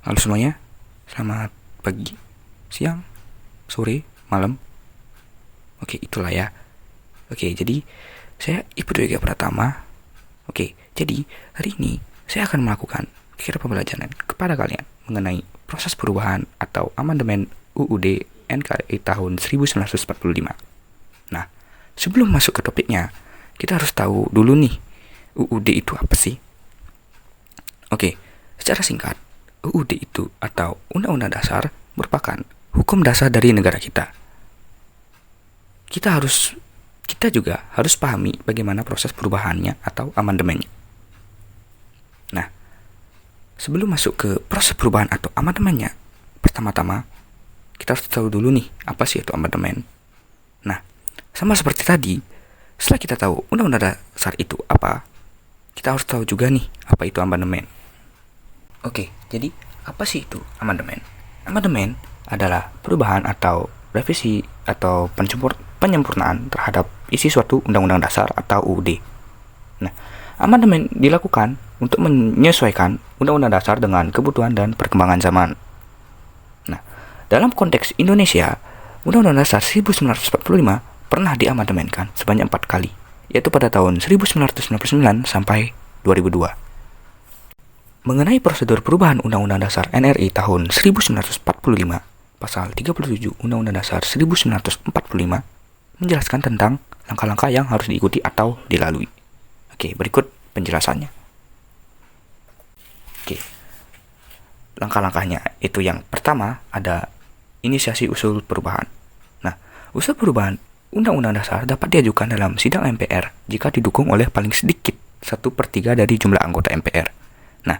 Halo semuanya, selamat pagi, siang, sore, malam. Oke, itulah ya. Oke, jadi saya Ibu Dwi Pratama. Oke, jadi hari ini saya akan melakukan kira pembelajaran kepada kalian mengenai proses perubahan atau amandemen UUD NKRI tahun 1945. Nah, sebelum masuk ke topiknya, kita harus tahu dulu nih, UUD itu apa sih? Oke, secara singkat, UUD itu atau Undang-Undang Dasar merupakan hukum dasar dari negara kita. Kita juga harus pahami bagaimana proses perubahannya atau amandemennya. Nah, sebelum masuk ke proses perubahan atau amandemennya, pertama-tama kita harus tahu dulu nih apa sih itu amandemen. Nah, sama seperti tadi, setelah kita tahu Undang-Undang Dasar itu apa, kita harus tahu juga nih apa itu amandemen. Oke, jadi apa sih itu amandemen? Amandemen adalah perubahan atau revisi atau penyempurnaan terhadap isi suatu undang-undang dasar atau UUD. Nah, amandemen dilakukan untuk menyesuaikan undang-undang dasar dengan kebutuhan dan perkembangan zaman. Nah, dalam konteks Indonesia, Undang-Undang Dasar 1945 pernah diamandemenkan sebanyak 4 kali, yaitu pada tahun 1999 sampai 2002. Mengenai prosedur perubahan Undang-Undang Dasar NRI tahun 1945, pasal 37 Undang-Undang Dasar 1945 menjelaskan tentang langkah-langkah yang harus diikuti atau dilalui. Oke, berikut penjelasannya. Oke, langkah-langkahnya itu yang pertama ada inisiasi usul perubahan. Nah, usul perubahan Undang-Undang Dasar dapat diajukan dalam sidang MPR jika didukung oleh paling sedikit 1/3 dari jumlah anggota MPR. Nah,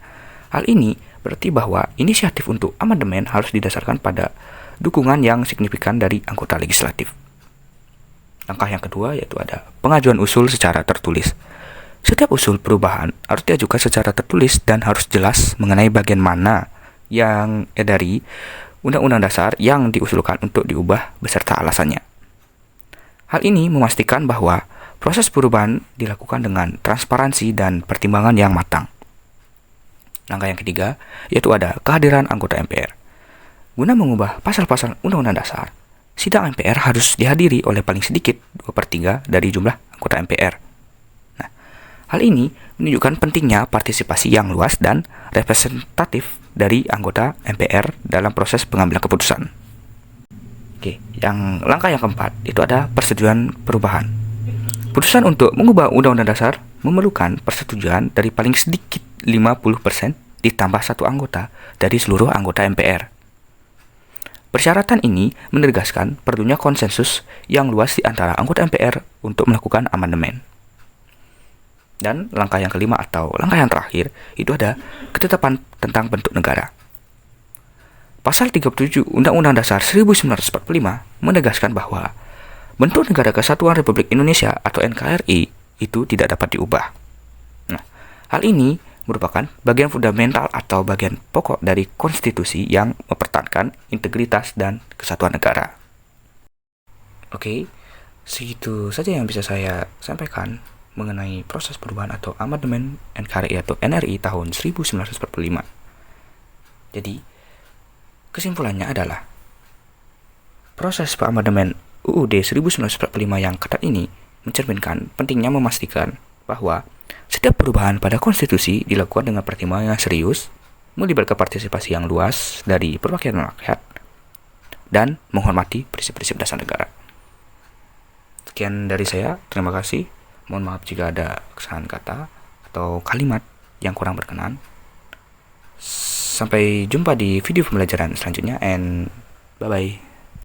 hal ini berarti bahwa inisiatif untuk amandemen harus didasarkan pada dukungan yang signifikan dari anggota legislatif. Langkah yang kedua yaitu ada pengajuan usul secara tertulis. Setiap usul perubahan harus diajukan secara tertulis dan harus jelas mengenai bagian mana yang dari Undang-Undang Dasar yang diusulkan untuk diubah beserta alasannya. Hal ini memastikan bahwa proses perubahan dilakukan dengan transparansi dan pertimbangan yang matang. Langkah yang ketiga, yaitu ada kehadiran anggota MPR. Guna mengubah pasal-pasal Undang-Undang Dasar, sidang MPR harus dihadiri oleh paling sedikit 2/3 dari jumlah anggota MPR. Nah, hal ini menunjukkan pentingnya partisipasi yang luas dan representatif dari anggota MPR dalam proses pengambilan keputusan. Oke, langkah yang keempat, itu ada persetujuan perubahan. Putusan untuk mengubah Undang-Undang Dasar memerlukan persetujuan dari paling sedikit 50% ditambah satu anggota dari seluruh anggota MPR. Persyaratan ini menegaskan perlunya konsensus yang luas di antara anggota MPR untuk melakukan amandemen. Dan langkah yang kelima atau langkah yang terakhir itu ada ketetapan tentang bentuk negara. Pasal 37 Undang-Undang Dasar 1945 menegaskan bahwa bentuk Negara Kesatuan Republik Indonesia atau NKRI itu tidak dapat diubah. Nah, hal ini merupakan bagian fundamental atau bagian pokok dari konstitusi yang mempertahankan integritas dan kesatuan negara. Oke, segitu saja yang bisa saya sampaikan mengenai proses perubahan atau amandemen NKRI atau NRI tahun 1945. Jadi, kesimpulannya adalah proses amandemen UUD 1945 yang ketat ini mencerminkan pentingnya memastikan bahwa setiap perubahan pada konstitusi dilakukan dengan pertimbangan yang serius, melibatkan partisipasi yang luas dari perwakilan rakyat, dan menghormati prinsip-prinsip dasar negara. Sekian dari saya, terima kasih. Mohon maaf jika ada kesalahan kata atau kalimat yang kurang berkenan. Sampai jumpa di video pembelajaran selanjutnya and bye-bye.